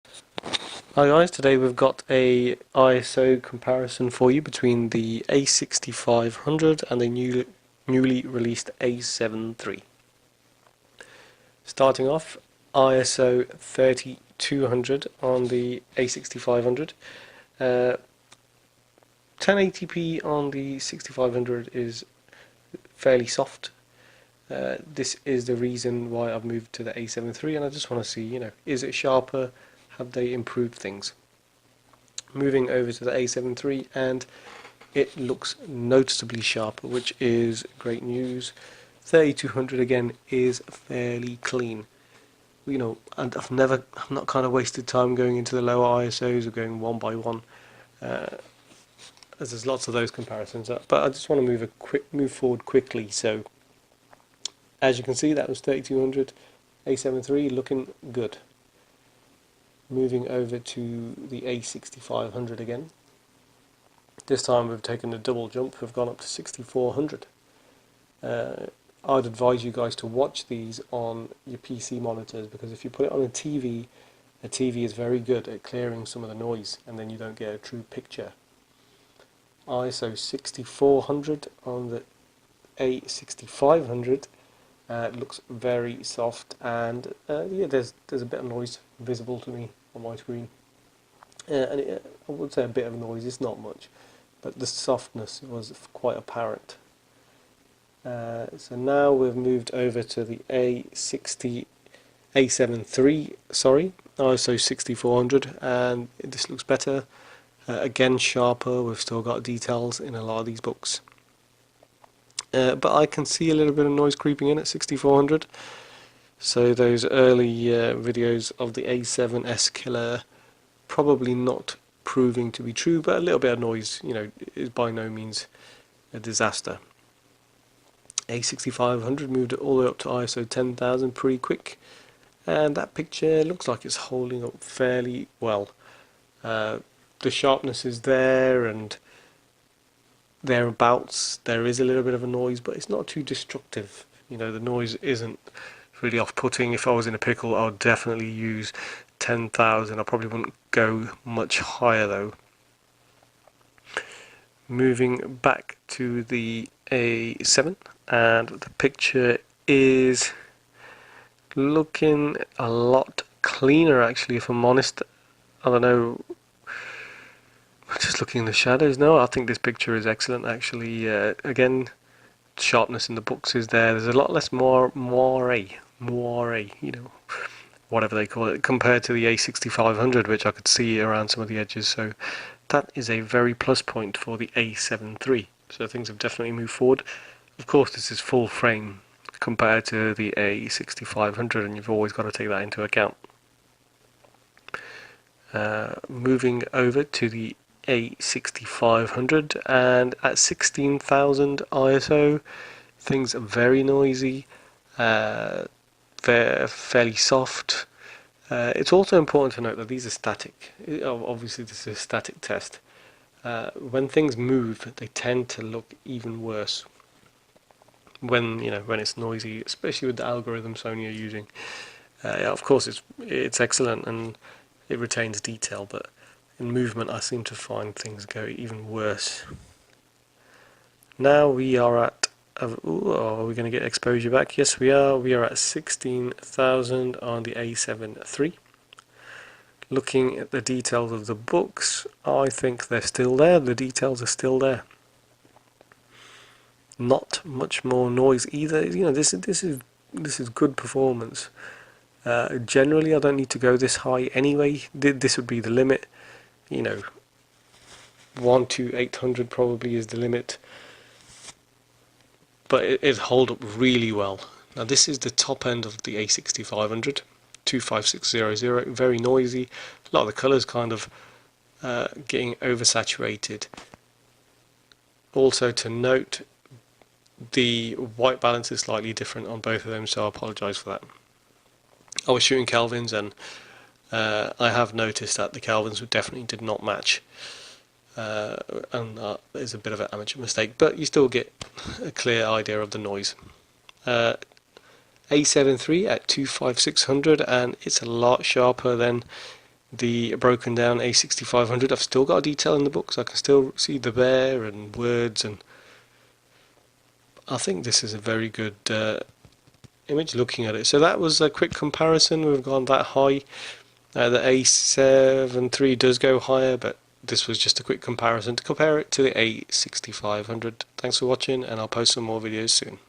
Hi guys, today we've got a ISO comparison for you between the A6500 and the newly released A73. Starting off, ISO 3200 on the A6500. 1080p on the 6500 is fairly soft. This is the reason why I've moved to the A73, and I just want to see, is it sharper? Have they improved things? Moving over to the A73, and it looks noticeably sharper, which is great news. 3200 again is fairly clean. And I've not kind of wasted time going into the lower ISOs or going one by one. As there's lots of those comparisons, but I just want to move forward quickly. So, as you can see, that was 3200, A73 looking good. Moving over to the A6500 again. This time we've taken a double jump, we've gone up to 6400. I'd advise you guys to watch these on your PC monitors, because if you put it on a TV is very good at clearing some of the noise and then you don't get a true picture. ISO 6400 on the A6500 looks very soft, and yeah, there's a bit of noise visible to me on my screen. I would say a bit of noise, it's not much, but the softness was quite apparent. So now we've moved over to the A73, ISO 6400, and this looks better. Again, sharper. We've still got details in a lot of these books, but I can see a little bit of noise creeping in at 6400. So those early videos of the A7S killer probably not proving to be true, but a little bit of noise, is by no means a disaster. A6500 moved it all the way up to ISO 10,000 pretty quick, and that picture looks like it's holding up fairly well. The sharpness is there, and thereabouts there is a little bit of a noise, but it's not too destructive. The noise isn't really off-putting. If I was in a pickle, I would definitely use 10,000. I probably wouldn't go much higher though. Moving back to the A7, and the picture is looking a lot cleaner actually, if I'm honest. I don't know, just looking in the shadows now, I think this picture is excellent actually. Again, sharpness in the books is there. There's a lot less moire, whatever they call it, compared to the A6500, which I could see around some of the edges. So that is a very plus point for the A73. So things have definitely moved forward. Of course, this is full frame compared to the A6500, and you've always got to take that into account. Moving over to the A6500, and at 16,000 ISO, things are very noisy. They're fairly soft. It's also important to note that these are static. Obviously, this is a static test. When things move, they tend to look even worse when it's noisy, especially with the algorithm Sony are using. Of course, it's excellent and it retains detail, but in movement, I seem to find things go even worse. Now we are at. Are we going to get exposure back? Yes, we are. We are at 16,000 on the A73. Looking at the details of the books, I think they're still there. The details are still there. Not much more noise either. This is good performance. Generally, I don't need to go this high anyway. This would be the limit. 1 to 800 probably is the limit. But it holds up really well. Now this is the top end of the A6500, 25600, very noisy. A lot of the colours kind of getting oversaturated. Also to note, the white balance is slightly different on both of them, so I apologise for that. I was shooting Kelvins, and I have noticed that the Kelvins definitely did not match. And that is a bit of an amateur mistake, but you still get a clear idea of the noise. A73 at 25600, and it's a lot sharper than the broken down A6500. I've still got a detail in the book, so I can still see the bear and words, and I think this is a very good image looking at it. So that was a quick comparison. We've gone that high. The A73 does go higher, but this was just a quick comparison to compare it to the A6500. Thanks for watching, and I'll post some more videos soon.